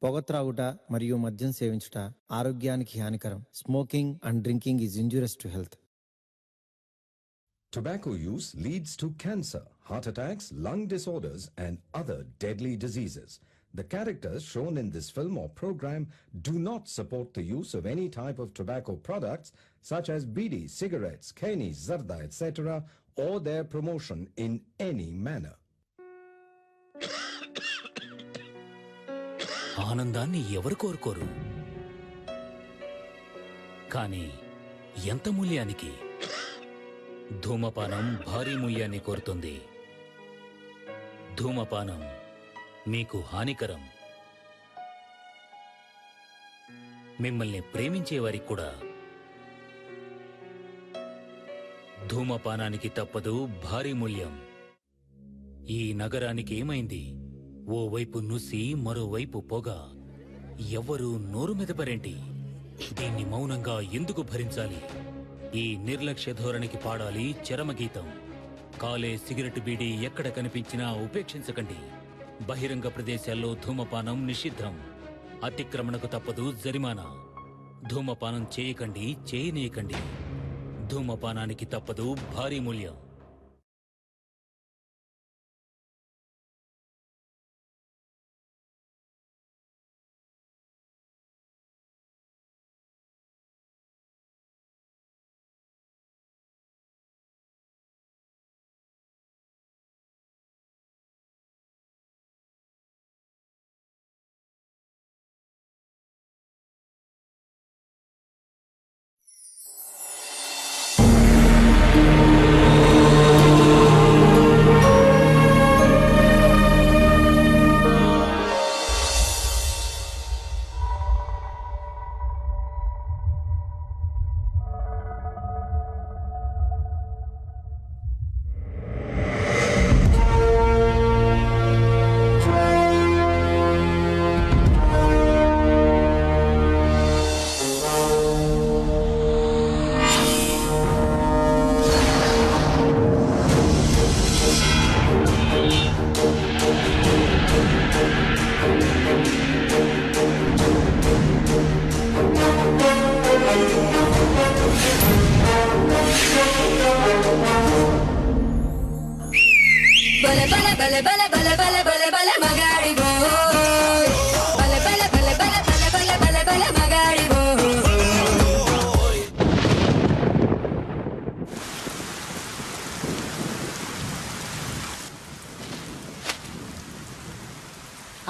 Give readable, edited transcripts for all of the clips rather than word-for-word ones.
పొగ త్రాగుట మరియు మద్యం సేవించుట ఆరోగ్యానికి హానికరం. Smoking and drinking is injurious to health. Tobacco use leads to cancer, heart attacks, lung disorders, and other deadly diseases. The characters shown in this film or program do not support the use of any type of tobacco products such as bidi, cigarettes, keni, zarda, etc., or their promotion in any manner. ఆనందాన్ని ఎవరు కోరుకోరు, కానీ ఎంత మూల్యానికి? ధూమపానం భారీ మూల్యాన్ని కోరుతుంది. ధూమపానం మీకు హానికరం. మిమ్మల్ని ప్రేమించేవారికి కూడా. ధూమపానానికి తప్పదు భారీ మూల్యం. ఈ నగరానికి ఏమైంది? ఓవైపు నుసి, మరోవైపు పొగ. ఎవ్వరూ నోరు మెదపరేంటి? దీన్ని మౌనంగా ఎందుకు భరించాలి? ఈ నిర్లక్ష్య ధోరణికి పాడాలి చరమగీతం. కాలే సిగరెట్ బీడీ ఎక్కడ కనిపించినా ఉపేక్షించకండి. బహిరంగ ప్రదేశాల్లో ధూమపానం నిషిద్ధం. అతిక్రమణకు తప్పదు జరిమానా. ధూమపానం చేయకండి, చేయనీయకండి. ధూమపానానికి తప్పదు భారీ మూల్యం.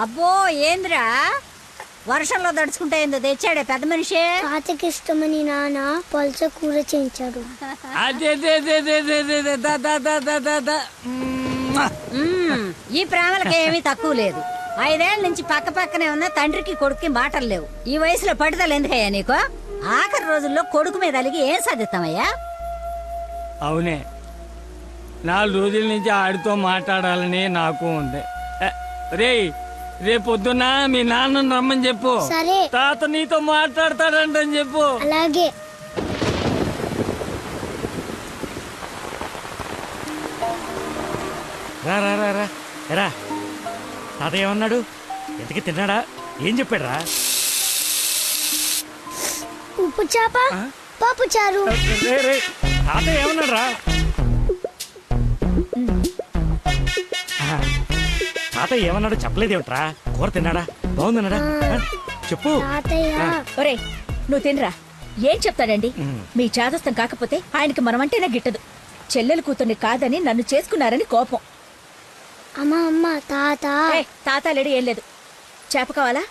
అబ్బో ఏంద్రా వర్షంలో దడుచుకుంటే ఏందో తెచ్చాడే పెద్ద మనిషి. తాతకి ఇష్టమని నాన్న పల్చ కూర చేయించాడు. ఈ ప్రేమలకి ఏమీ తక్కువ లేదు. 5 ఏళ్ల నుంచి పక్క పక్కనే ఉన్న తండ్రికి కొడుక్కి మాటలు లేవు. ఈ వయసులో పట్టుదల ఎందుకయ్యా నీకు? ఆఖరి రోజుల్లో కొడుకు మీద అలిగి ఏం సాధిస్తామయ్యా? అవునే, 4 రోజుల నుంచి ఆడితో మాట్లాడాలని నాకు ఉంది. రేయ్, రేపొద్దున మీ నాన్న రమ్మని చెప్పు. సరే. తాత నీతో మాట్లాడతాడంటని చెప్పు. అలాగే. రా రా రా రా రా. తాత ఏమన్నాడు? ఎంతకి తిన్నాడా? ఏం చెప్పాడు రా? ఉప్పు చేప, పప్పు చారు. తాత ఏమన్నాడు రా? తాత ఏమన్నాడు చెప్పలేదేమిట్రా? కూర తిన్నాడా? బాగుందన్నాడా? చెప్పు. ఒరే నువ్వు తినరా. ఏం చెప్తాడండి? మీ చాదస్తం కాకపోతే ఆయనకి మనమంటేనే గిట్టదు. చెల్లెలు కూతుర్ని కాదని నన్ను చేసుకున్నారని కోపం. అమ్మా అమ్మ తాత. తాత లేడు, ఏం లేదు. చేప కావాలా?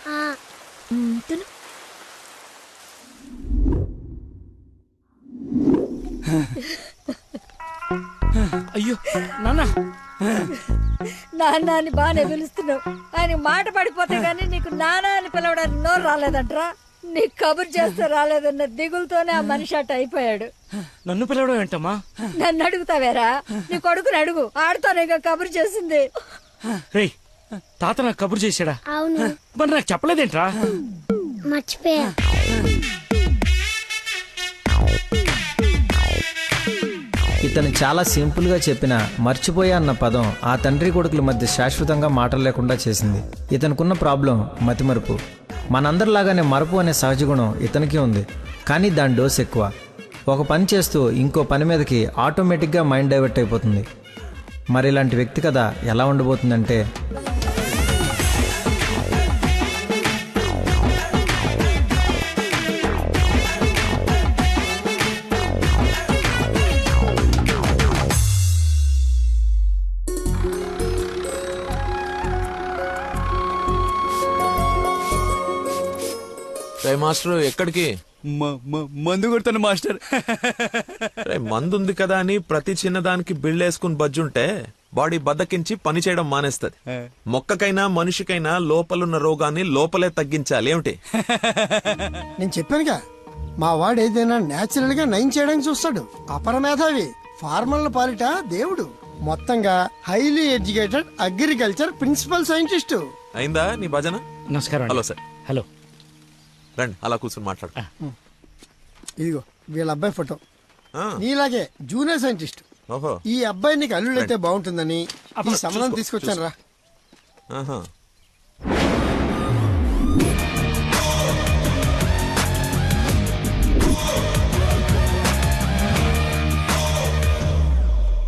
తిను. అయ్యో నాన్న. నాన్న అని బాగానే పిలుస్తున్నావు. ఆయన మాట పడిపోతే గానీ నీకు నాన్న అని పిలవడానికి నోరు రాలేదంట్రా. నీకు కబురు చేస్తే రాలేదన్న దిగులతోనే ఆ మనిషి అట్ట అయిపోయాడు. నన్ను పిలవడం ఏంటమ్మా? నన్ను అడుగుతావేరా? నీ కొడుకుని అడుగు, ఆడుతోనే కబురు చేసింది. రేయ్, తాత నాకు కబురు చేశాడా? అవును. మరి నాకు చెప్పలేదేంట్రా? ఇతను చాలా సింపుల్గా చెప్పిన మర్చిపోయా అన్న పదం ఆ తండ్రి కొడుకుల మధ్య శాశ్వతంగా మాటలు లేకుండా చేసింది. ఇతనుకున్న ప్రాబ్లం మతిమరుపు. మనందరిలాగానే మరపు అనే సహజ గుణం ఇతనికి ఉంది, కానీ దాని డోస్ ఎక్కువ. ఒక పని చేస్తూ ఇంకో పని మీదకి ఆటోమేటిక్గా మైండ్ డైవర్ట్ అయిపోతుంది. మరి ఇలాంటి వ్యక్తి కథ ఎలా ఉండబోతుందంటే, మాస్టర్ ఎక్కడికి? మందు కొడతాను మాస్టర్. మందు ఉంది కదా అని ప్రతి చిన్నదానికి బిల్డ్ వేసుకుని బజ్జుంటే బాడీ బద్దకించి పని చేయడం మానేస్తది. మొక్కకైనా మనిషికైనా లోపలున్న రోగాన్ని లోపలే తగ్గించాలి. ఏమిటి? నేను చెప్పానుగా, మా వాడు ఏదైనా నేచురల్ గా నయం చేయడానికి చూస్తాడు. అపరమేధావి, ఫార్మల్ పాలిట దేవుడు. మొత్తంగా highly educated agriculture principal scientist. అయిందా నీ భజన? నమస్కారం. Hello sir. హలో. రండి అలా కూర్చొని మాట్లాడు. ఇదిగో వీళ్ళ అబ్బాయి ఫోటో. ఆ, నీలాగే జూనియర్ సైంటిస్ట్. ఓహో. ఈ అబ్బాయి నీకు అల్లుడైతే బాగుంటుందని ఈ సంబంధం తీసుకొచ్చాను రా. ఆహా.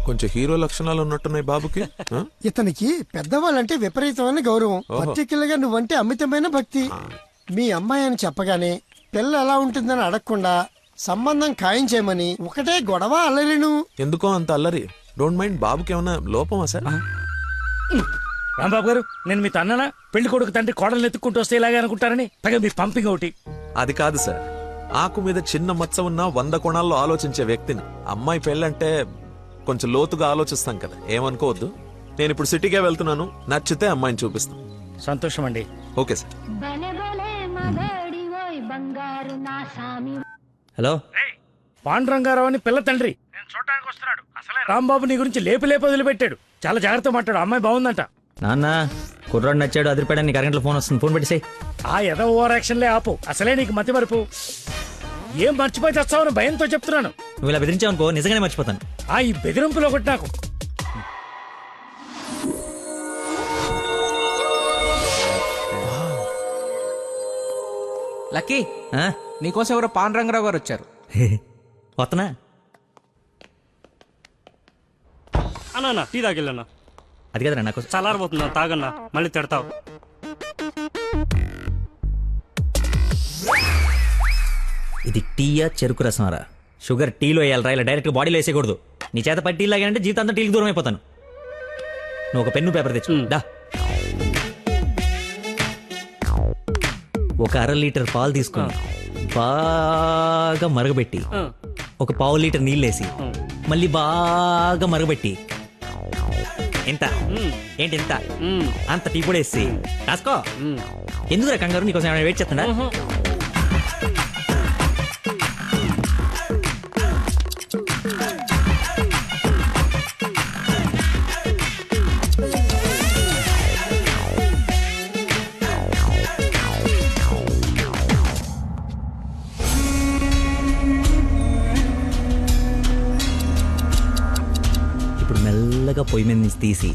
కొంచెం హీరో లక్షణాలు ఉన్నట్టున్నాయి బాబుకి. ఆ? ఇతనికి పెద్దవాళ్ళంటే విపరీతమైన గౌరవం. పర్టికులర్ గా నువ్వంటే అమితమైన భక్తి. మీ అమ్మాయి అని చెప్పగానే పిల్ల ఎలా ఉంటుందని అడగకుండా సంబంధం ఖాయం చేయమని ఒకటే గొడవ అల్లరిను. ఎందుకో అంత అల్లరి? Don't mind. బాబుకి ఏమన్నా లోపమా సార్? రాంబాబు గారు, నేను మీ తన్ననా? పెళ్లి కొడుకు తండ్రి కోడలు ఎత్తుక్కుంటూ వస్తే ఇలాగే అనుకుంటారని పైగా మీ పంపింగ్ ఒకటి. అది కాదు సార్. ఆకు మీద చిన్న మచ్చ ఉన్న 100 కోణాల్లో ఆలోచించే వ్యక్తిని. అమ్మాయి పెళ్ళంటే కొంచెం లోతుగా ఆలోచిస్తాం కదా, ఏమనుకోవద్దు. నేను ఇప్పుడు సిటీకే వెళ్తున్నాను, నచ్చితే అమ్మాయిని చూపిస్తాను. సంతోషం అండి. Okay sir. హలో, పాండురంగారావు అని పిల్ల తండ్రి నేను చూడటానికి వస్తున్నాడు. అసలే రాంబాబు నీ గురించి లేపి వదిలిపెట్టాడు. చాలా జాగ్రత్త మాట్లాడు. అమ్మాయి బాగుందంట. నాన్న కుర్రాడు నచ్చాడు, అదిరిపాడు. నీకు అరగంటలో ఫోన్ వస్తుంది, ఫోన్ పెట్టేసేయ్. ఆ ఎద ఓవర్ యాక్షన్లే ఆపు. అసలే నీకు మతి మరుపు. ఏం మర్చిపోయి తెస్తావని భయంతో చెప్తున్నాను. నువ్వు ఇలా బెదిరించావనుకో నిజంగానే మర్చిపోతాను. ఈ బెదిరింపులో ఒకటి నాకు. లక్కీ, ఆ? నీకోసం ఎవరో పాండురంగరావు గారు వచ్చారు. వస్తనా? అన్నా టీ తాగిల్లన్నా. అది కదరా నాకు చల్లారబోతున్నా, తాగన్నా, మళ్ళీ తిడతావు. ఇది టీయా చెరుకు రసంరా? షుగర్ టీలో వేయాలరా, ఇలా డైరెక్ట్ బాడీలో వేసేయకూడదు. నీ చేత పట్టి టీ లాగానంటే జీవితాంతా టీకి దూరం అయిపోతాను. నువ్వు ఒక పెన్ను పేపర్ తెచ్చు. దా. ఒక 1/2 లీటర్ పాలు తీసుకుని బాగా మరగబెట్టి ఒక 1/4 లీటర్ నీళ్ళేసి మళ్ళీ బాగా మరగబెట్టి ఎంత ఏంటి ఎంత అంత టీ కూడా వేసి రాసుకో. ఎందుకురా కంగారు? నీకోసం ఏమైనా వెయిట్ చేస్తున్నా? ఇప్పుడు మెల్లగా పొయ్యి మీద నుంచి తీసి.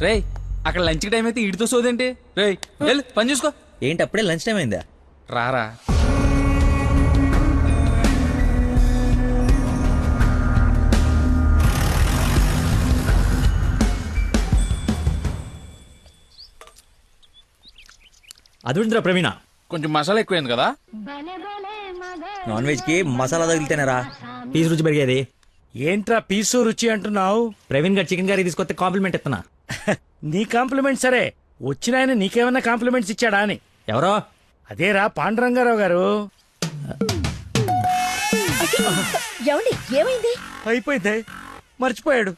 రేయ్, అక్కడ లంచ్ టైం అయితే ఇడితో సోదేంటి? రేయ్ వెళ్ళు, పని చూసుకో. ఏంటి అప్పుడే లంచ్ టైం అయిందా? రారా. అదుందిరా ప్రవీణ, కొంచెం మసాలా ఎక్కువైంది కదా. నాన్ వెజ్ కి మసాలా తగిలితేనేరా పీస్ రుచి పెరిగేది. ఏంట్రా పీసు రుచి అంటున్నావు? ప్రవీణ్ గారు చికెన్ కర్రీ తీసుకొస్తే కాంప్లిమెంట్ ఇస్తున్నా. నీ కాంప్లిమెంట్ సరే, వచ్చిన ఆయన నీకేమన్నా కాంప్లిమెంట్స్ ఇచ్చాడా అని. ఎవరో? అదేరా పాండురంగారావు గారు. ఏమైంది? అయిపోయింది, మర్చిపోయాడు.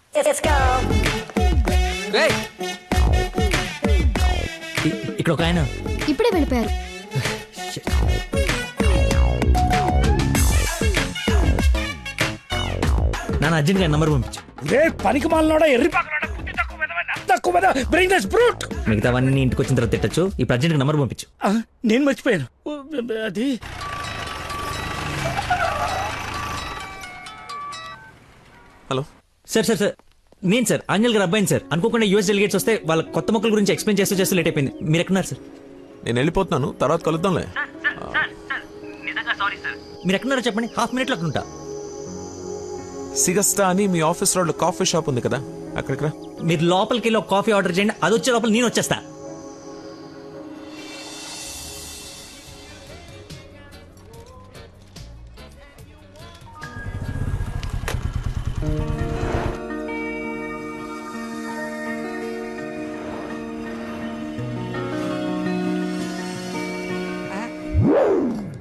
రేయ్, ఇక్కడ ఒక ఆయన ఇప్పుడే వెళ్ళిపోయారు. నాన్న అర్జెంట్ గా నంబర్ పంపించు. పనికి మాలనోడా, ఎర్రి పక్కనోడా, బుద్ధి తక్కువ మెదవా, తక్కువ మెదవా, bring this brute. మిగతావన్నీ ఇంటికి వచ్చిన తర్వాత తిట్టచ్చు. ఇప్పుడు అర్జెంట్ గా నంబర్ పంపించు. నేను మర్చిపోయాను. అది హలో సార్ సార్ సార్ నేను సార్ ఆంజల్ గారు అబ్బాయిని సార్. అనుకోకుండా యూఎస్ డెలిగేట్స్ వస్తే వాళ్ళ కొత్త మొక్కల గురించి ఎక్స్ప్లెయిన్ చేస్తూ లేట్ అయిపోయింది. మీరు ఎక్కడున్నారు సార్? నేను వెళ్ళిపోతున్నాను, తర్వాత కలుద్దాంలే. మీరు ఎక్కడున్నారో చెప్పండి, హాఫ్ మినిట్లో అక్కడ ఉంటా. సిగస్టా అని మీ ఆఫీస్ రోడ్ లో కాఫీ షాప్ ఉంది కదా, అక్కడికి రా. మీరు లోపలికి వెళ్ళి ఒక కాఫీ ఆర్డర్ చేయండి, అది వచ్చే లోపల నేను వచ్చేస్తా.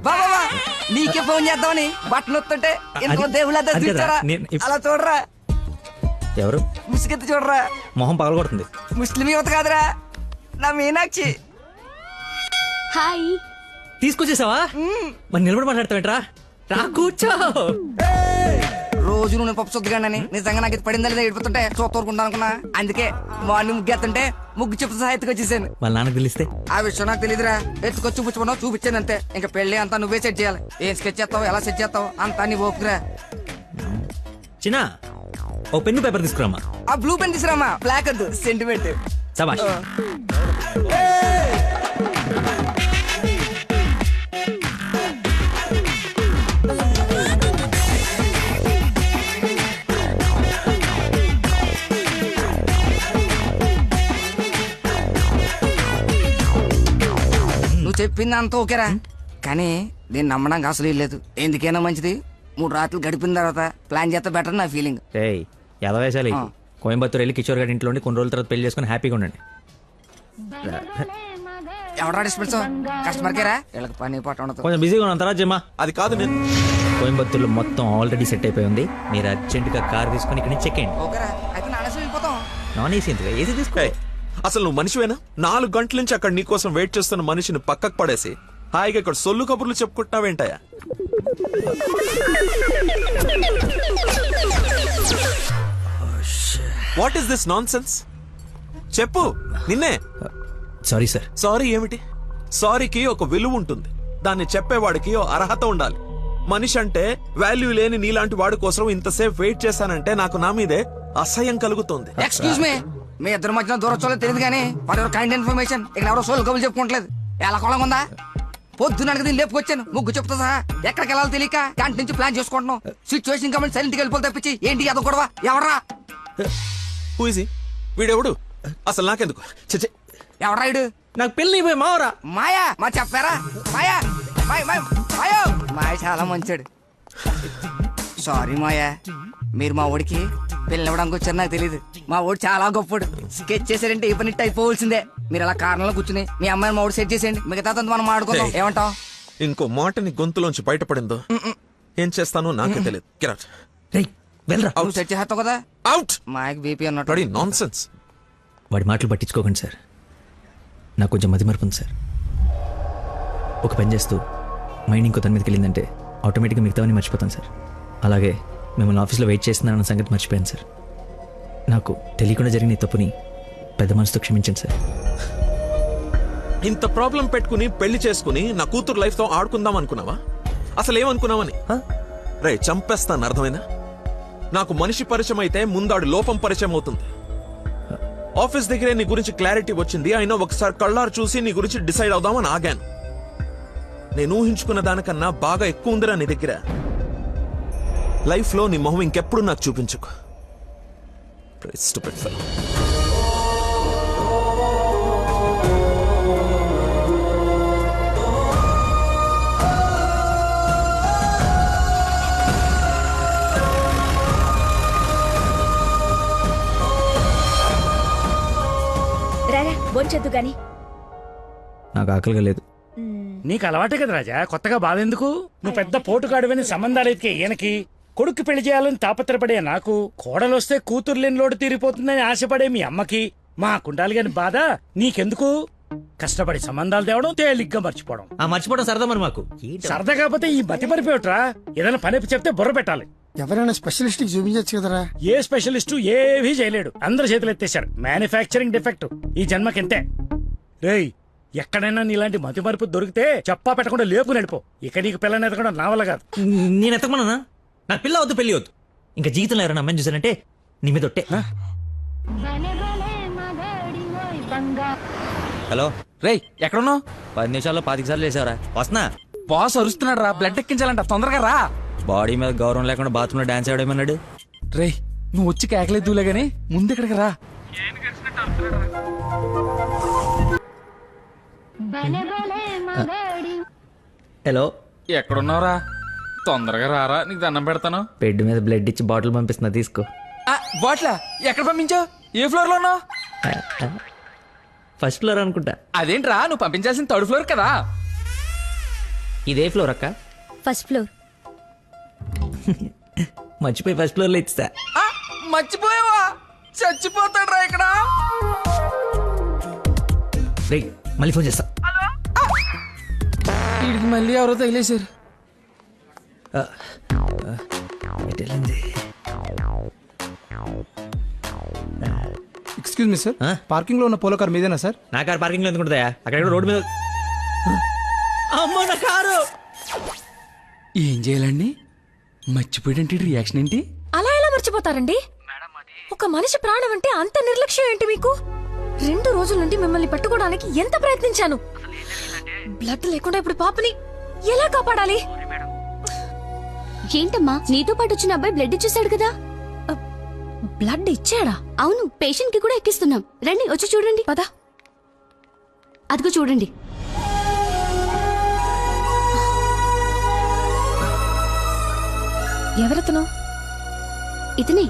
బాబా నీకే ఫోన్ చేద్దామని బట్టలు వస్తుంటే ఇంకో దేవుళ్ళ అది కదా, చూచారా నేను అలా చూడరా, ఎవరు ముసుగెత్తి చూడరా. మొహం పగలగొడుతుంది. ముస్లిం యువత కాదురా, నా మీనాక్షి. హాయ్. తీసుకొచ్చేసావా? మరి నిలబడి మాట్లాడతావేంట్రా? రా కూర్చో. రోజు నువ్వు పప్పు సొద్దుగానని నిజంగా నాకు ఇది పడిందా లేదా ఏడిపోతుంటే చూస్తూరుకుంటా అనుకున్నా. అందుకే మార్నింగ్ ముగ్గు ఎత్తుంటే ముగ్గు చెప్తా సహా ఎత్తుకొచ్చేసాను. వాళ్ళ నాన్నకు తెలిస్తే? ఆ విషయం నాకు తెలియదురా, ఎత్తుకొచ్చి చూపించమన్నావు చూపించాను అంతే. ఇంకా పెళ్లి అంతా నువ్వే సెట్ చేయాలి. ఏం స్కెచ్ చేస్తావు, ఎలా సెట్ చేస్తావు అంతా నీ ఓపుకురా. చిన్న ఓ పెన్ను పేపర్ తీసుకురామా. ఆ బ్లూ పెన్ తీసురామా, బ్లాక్ వద్దు, సెంటిమెంట్. సబాష్. నువ్వు చెప్పింది అంత ఓకేరా, కానీ నేను నమ్మడానికి అసలు లేదు. ఎందుకైనా మంచిది 3 రాత్రులు గడిపిన తర్వాత ప్లాన్ చేస్తే బెటర్ నా ఫీలింగ్. ఏయ్ ఎదవేశాలి. కోయంబత్తూర్ వెళ్ళి కిషోర్ గారి ఇంట్లో ఉండి కొన్ని రోజుల తర్వాత పెళ్లి చేసుకుని హ్యాపీగా ఉండండి. ఎవడా డిస్పెన్స్ కస్టమర్ కేరా, వీళ్ళకి పని పాట ఉండదు. కొంచెం బిజీగా ఉన్నాం, తర్వాత జమ్మా. అది కాదు, నేను కోయంబత్తూర్లో మొత్తం ఆల్రెడీ సెట్ అయిపోయి ఉంది. మీరు అర్జెంటుగా కార్ తీసుకొని ఇక్కడ నుంచి చెక్ అయ్యండి. ఓకేరా, అయితే నానేసి వెళ్ళిపోతాం. నాన్ ఏసీ ఎందుకు, ఏసీ తీసుకో. అసలు నువ్వు మనిషివేనా? 4 గంటల నుంచి అక్కడ నీ కోసం వెయిట్ చేస్తున్న మనిషిని పక్కకు పడేసి హాయిగా ఇక్కడ సొల్లు కబుర్లు చెప్పుకుంటున్నావేంటయా? What is this nonsense? చెప్పు, నిన్నే. Sorry sir. సారీ ఏమిటి? సారీకి ఒక విలువ ఉంటుంది, దాన్ని చెప్పేవాడికి ఓ అర్హత ఉండాలి. మనిషి అంటే వాల్యూ లేని నీలాంటి వాడి కోసం ఇంతసేపు వెయిట్ చేశానంటే నాకు నా మీదే అసహ్యం కలుగుతుంది. ఎక్స్క్యూజ్ మీ, మీ ఇద్దరు మధ్యన దూరం చూడలేదు తెలియదు కానీ వాడు కైండ్ ఇన్ఫర్మేషన్ ఇక్కడ ఎవరో సోల్ కబులు చెప్పుకోవట్లేదు. ఎలా కొలం ఉందా? పొద్దున దీన్ని లేపుకొచ్చాను ముగ్గు చెప్తా సహా. ఎక్కడికి వెళ్ళాలో తెలియక క్యాంటీన్ నుంచి ప్లాన్ చేసుకుంటున్నాం. సిచ్యువేషన్ కాబట్టి సైలెంట్ గా వెళ్ళిపోతే తప్పించి ఏంటి అదో గొడవ? ఎవరా హూజీ వీడెవడు? అసలు నాకెందుకు? చచ్చే, ఎవరా ఇడు? నాకు పెళ్లి అయిపోయి మావరా. మాయా, మా చెప్పారా? మాయా, మాయా మాయ చాలా మంచాడు. సారీ మాయా, మీరు మా ఓడికి పెళ్ళి ఇవ్వడానికి వచ్చారు నాకు తెలియదు. మా ఓడి చాలా గొప్పడు. స్కెచ్ చేశారంటే ఈ పని అయిపోవలసిందే. మీరు అలా కారణంలో కూర్చుని మీ అమ్మాయిని మా ఓడి సెట్ చేసేయండి, మిగతా మనం మాడుకుందాం. ఏమంటావు? ఇంకో మాట నీ గొంతులోంచి బయటపడిందో ఏం చేస్తానో నాకే తెలియదు. Get out. వెళ్ళరా. నువ్వు సెట్ చేస్తావు కదా. Out. మాయకి బీపీ అన్నట్టు. నాన్సెన్స్. వాడి మాటలు పట్టించుకోకండి సార్, నాకు కొంచెం మతిమరుపు ఉంది సార్. ఒక పని చేస్తూ మైండ్ ఇంకో దాని మీదకి వెళ్ళిందంటే ఆటోమేటిక్గా మిగతావన్నీ మర్చిపోతాను సార్. అలాగే మిమ్మల్ని ఆఫీస్లో వెయిట్ చేస్తున్నానన్న సంగతి మర్చిపోయాను సార్. నాకు తెలియకుండా జరిగిన ఈ తప్పుని పెద్ద మనసుతో క్షమించండి సార్. ఇంత ప్రాబ్లం పెట్టుకుని పెళ్లి చేసుకుని నా కూతురు లైఫ్ తో ఆడుకుందాం అనుకున్నావా? అసలు ఏమనుకున్నావని? రే చంపేస్తాను, అర్థమైందా? నాకు మనిషి పరిచయం అయితే ముందాడు లోపం పరిచయం అవుతుంది. ఆఫీస్ దగ్గరే నీ గురించి క్లారిటీ వచ్చింది, అయినా ఒకసారి కళ్ళారు చూసి నీ గురించి డిసైడ్ అవుదామని ఆగాను. నేను ఊహించుకున్న దానికన్నా బాగా ఎక్కువ ఉందిరా నీ దగ్గర. లైఫ్ లో నీ మొహం ఇంకెప్పుడు నాకు చూపించుకో. Stupid fellow. రారా బొంచొద్దు గాని. నాకు ఆకలిగా లేదు. నీకు అలవాటే కదా రాజా, కొత్తగా బాధ ఎందుకు? నువ్వు పెద్ద పోటుగాడువని సంబంధాలు ఎత్తికే ఈయనకి, కొడుకు పెళ్లి చేయాలని తాపత్రపడే నాకు, కోడలొస్తే కూతురు లేని లోటు తీరిపోతుందని ఆశపడే మీ అమ్మకి, మా కుండాలి గాని బాధ నీకెందుకు? కష్టపడి సంబంధాలు తేవడం, తేలిగ్గా మర్చిపోవడం. ఆ మర్చిపోవడం సరదా మరి మాకు. సరదా కాకపోతే ఈ బతి మరిపోయట్రా. ఏదైనా పని చెప్తే బుర్ర పెట్టాలి. ఎవరైనా స్పెషలిస్ట్ కి చూపించచ్చు కదరా. ఏ స్పెషలిస్టు ఏవీ చేయలేడు, అందరు చేతులు ఎత్తేశారు. మ్యానుఫ్యాక్చరింగ్ డిఫెక్ట్ ఈ జన్మకింతే. రేయ్, ఎక్కడైనా నీలాంటి మతి మరుపు దొరికితే చెప్పా పెట్టకుండా లేపు నడిపో. ఇక నీకు పిల్లని ఎతకడం నా వల్ల కాదు. నేను ఎతకమన్నా? నాకు పిల్ల వద్దు, పెళ్లి వద్దు. ఇంకా జీవితంలో ఎవరైనా అమ్మాయిని చూసానంటే నీ మీద ఒట్టే. హలో రేయ్ ఎక్కడున్నావు? 10 నిమిషాల్లో 25 సార్లు వేసావరా? వస్తున్నా. బాస్ అరుస్తున్నాడు రా, బ్లడ్ ఎక్కించాలంట, తొందరగా రా. బాడీ మీద గౌరవం లేకుండా బాత్రూంలో డాన్స్ ఆడేమన్నాడు. రేయ్ నువ్వు వచ్చి కేకలేదులే గానీ ముందు ఇక్కడికి రా. హలో ఎక్కడున్నావురా? తొందరగా రారా, నీకు దండం పెడతాను. బెడ్ మీద బ్లడ్ ఇచ్చి బాటిల్ పంపిస్తున్నా, తీసుకో. బాట్లా ఎక్కడ పంపించావు? ఏ ఫ్లోర్ లో ఉన్నావు? ఫస్ట్ ఫ్లోర్ అనుకుంటా. అదేంట్రా, నువ్వు పంపించాల్సిన 3rd ఫ్లోర్ కదా. ఇదే ఫ్లోర్ అక్క? First floor. మర్చిపోయి ఫస్ట్ ఫ్లోర్ లో ఇచ్చా. మర్చిపోయావా? చచ్చిపోతాడు రా ఇక్కడ. రేయ్ మళ్ళీ ఫోన్ చేస్తా. వీడికి మళ్ళీ ఎవరో తగిలేశారు. ఎక్స్క్యూజ్ మీ సార్, పార్కింగ్ లో ఉన్న పోలో కార్ మీదేనా సార్? నా కారు పార్కింగ్ లో ఎందుకు ఉంటుందా? అక్కడ రోడ్డు మీద. అమ్మో నా కారు! ఏం చేయాలండి? మర్చిపోయాడంటే రియాక్షన్ ఏంటి? అలా ఎలా మర్చిపోతారండి? ఒక మనిషి ప్రాణం అంటే అంత నిర్లక్ష్యం ఏంటి మీకు? 2 రోజుల నుండి మిమ్మల్ని పట్టుకోవడానికి ఎంత ప్రయత్నించాను. బ్లడ్ లేకుండా ఇప్పుడు పాపని ఎలా కాపాడాలి? ఏంటమ్మా, నీతో పాటు వచ్చిన అబ్బాయి బ్లడ్ ఇచ్చేసాడు కదా? బ్లడ్ ఇచ్చాడా? అవును, పేషెంట్ కి కూడా ఎక్కిస్తున్నాం. రండి వచ్చి చూడండి. పద. అదిగో చూడండి. ఎవరతను? ఇతనే